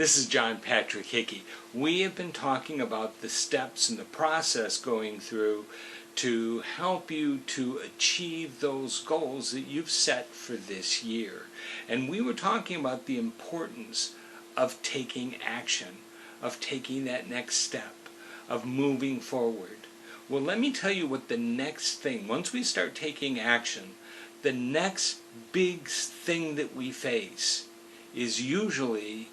This is John Patrick Hickey. We have been talking about the steps and the process going through to help you to achieve those goals that you've set for this year. And we were talking about the importance of taking action, of taking that next step, of moving forward. Well, let me tell you what the next thing, once we start taking action, the next big thing that we face is usually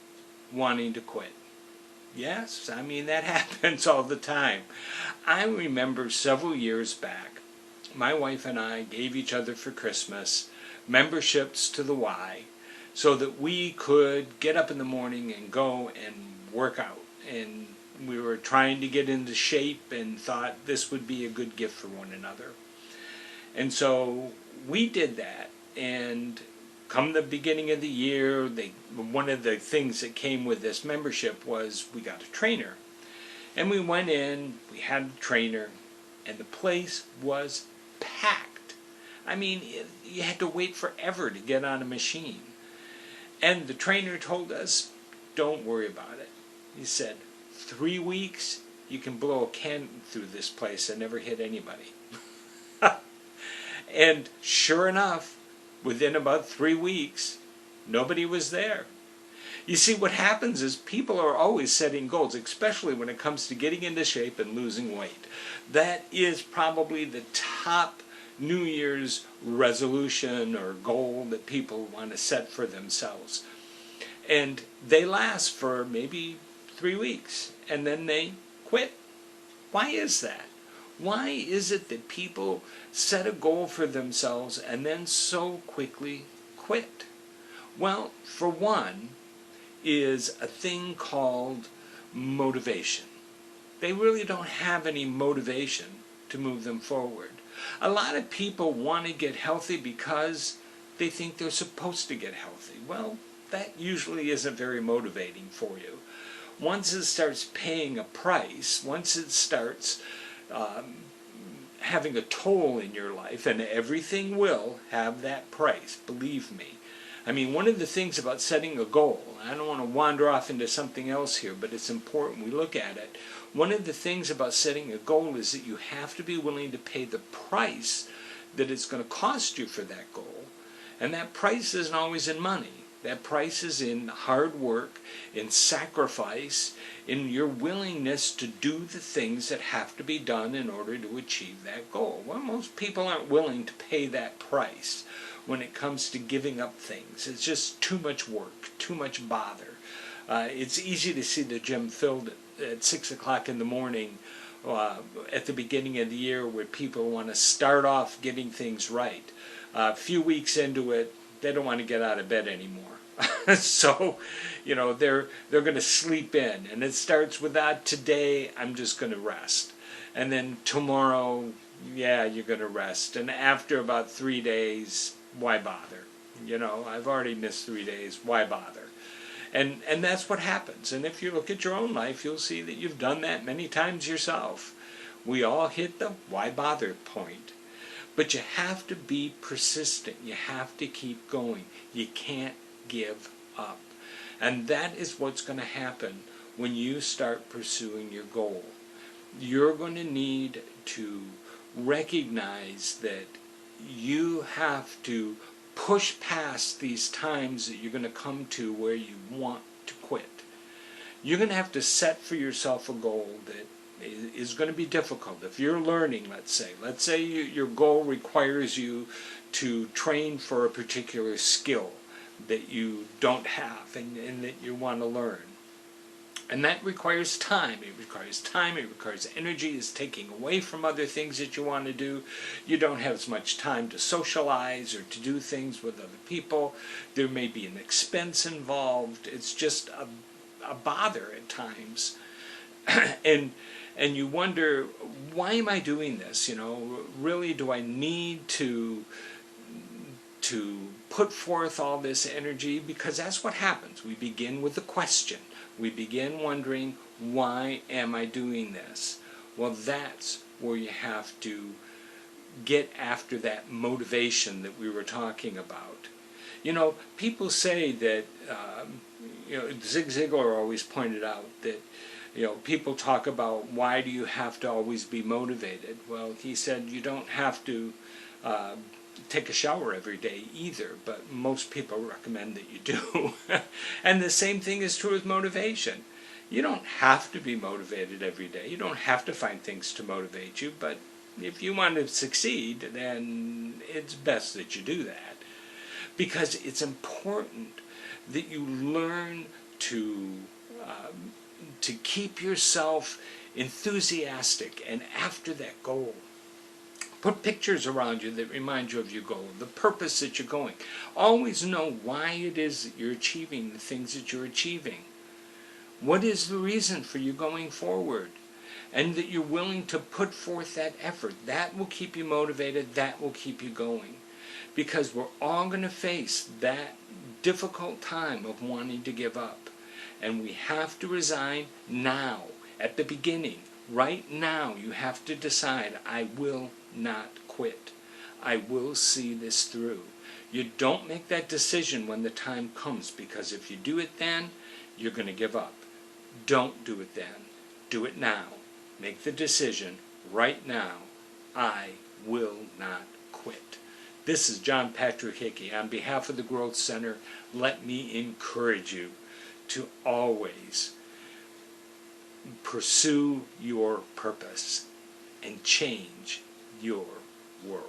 wanting to quit. Yes, I mean, that happens all the time. I remember several years back, my wife and I gave each other for Christmas memberships to the Y so that we could get up in the morning and go and work out. And we were trying to get into shape and thought this would be a good gift for one another. And so we did that, and come the beginning of the year, one of the things that came with this membership was we got a trainer. And we went in, we had a trainer, and the place was packed. I mean, you had to wait forever to get on a machine. And the trainer told us, don't worry about it. He said, 3 weeks, you can blow a can through this place and never hit anybody. And sure enough, within about 3 weeks, nobody was there. You see, what happens is people are always setting goals, especially when it comes to getting into shape and losing weight. That is probably the top New Year's resolution or goal that people want to set for themselves. And they last for maybe 3 weeks, and then they quit. Why is that? Why is it that people set a goal for themselves and then so quickly quit? Well, for one, is a thing called motivation. They really don't have any motivation to move them forward. A lot of people want to get healthy because they think they're supposed to get healthy. Well, that usually isn't very motivating for you. Once it starts paying a price, once it starts having a toll in your life, and everything will have that price, believe me. I mean, one of the things about setting a goal, I don't want to wander off into something else here, but it's important we look at it. One of the things about setting a goal is that you have to be willing to pay the price that it's going to cost you for that goal. And that price isn't always in money. That price is in hard work, in sacrifice, in your willingness to do the things that have to be done in order to achieve that goal. Well, most people aren't willing to pay that price when it comes to giving up things. It's just too much work, too much bother. It's easy to see the gym filled at 6 o'clock in the morning at the beginning of the year where people want to start off getting things right. A few weeks into it, they don't want to get out of bed anymore. So, you know, they're going to sleep in. And it starts with that, today I'm just going to rest. And then tomorrow, yeah, you're going to rest. And after about 3 days, why bother? You know, I've already missed 3 days, why bother? And that's what happens. And if you look at your own life, you'll see that you've done that many times yourself. We all hit the why bother point. But you have to be persistent. You have to keep going. You can't give up. And that is what's going to happen when you start pursuing your goal. You're going to need to recognize that you have to push past these times that you're going to come to where you want to quit. You're going to have to set for yourself a goal that is going to be difficult. If you're learning, let's say your goal requires you to train for a particular skill that you don't have and that you want to learn. And that requires time. It requires energy. It's taking away from other things that you want to do. You don't have as much time to socialize or to do things with other people. There may be an expense involved. It's just a bother at times. And you wonder, why am I doing this? You know, really, do I need to put forth all this energy? Because that's what happens. We begin with a question. We begin wondering, why am I doing this? Well, that's where you have to get after that motivation that we were talking about. You know, people say that, Zig Ziglar always pointed out that, people talk about why do you have to always be motivated. Well, he said you don't have to take a shower every day either, but most people recommend that you do. And the same thing is true with motivation. You don't have to be motivated every day. You don't have to find things to motivate you, but if you want to succeed, then it's best that you do that. Because it's important that you learn to keep yourself enthusiastic and after that goal. Put pictures around you that remind you of your goal, the purpose that you're going. Always know why it is that you're achieving the things that you're achieving. What is the reason for you going forward? And that you're willing to put forth that effort. That will keep you motivated. That will keep you going. Because we're all going to face that difficult time of wanting to give up. And we have to resign now, at the beginning. Right now, you have to decide, I will not quit. I will see this through. You don't make that decision when the time comes, because if you do it then, you're going to give up. Don't do it then. Do it now. Make the decision right now. I will not quit. This is John Patrick Hickey. On behalf of the Growth Center, let me encourage you to always pursue your purpose and change your world.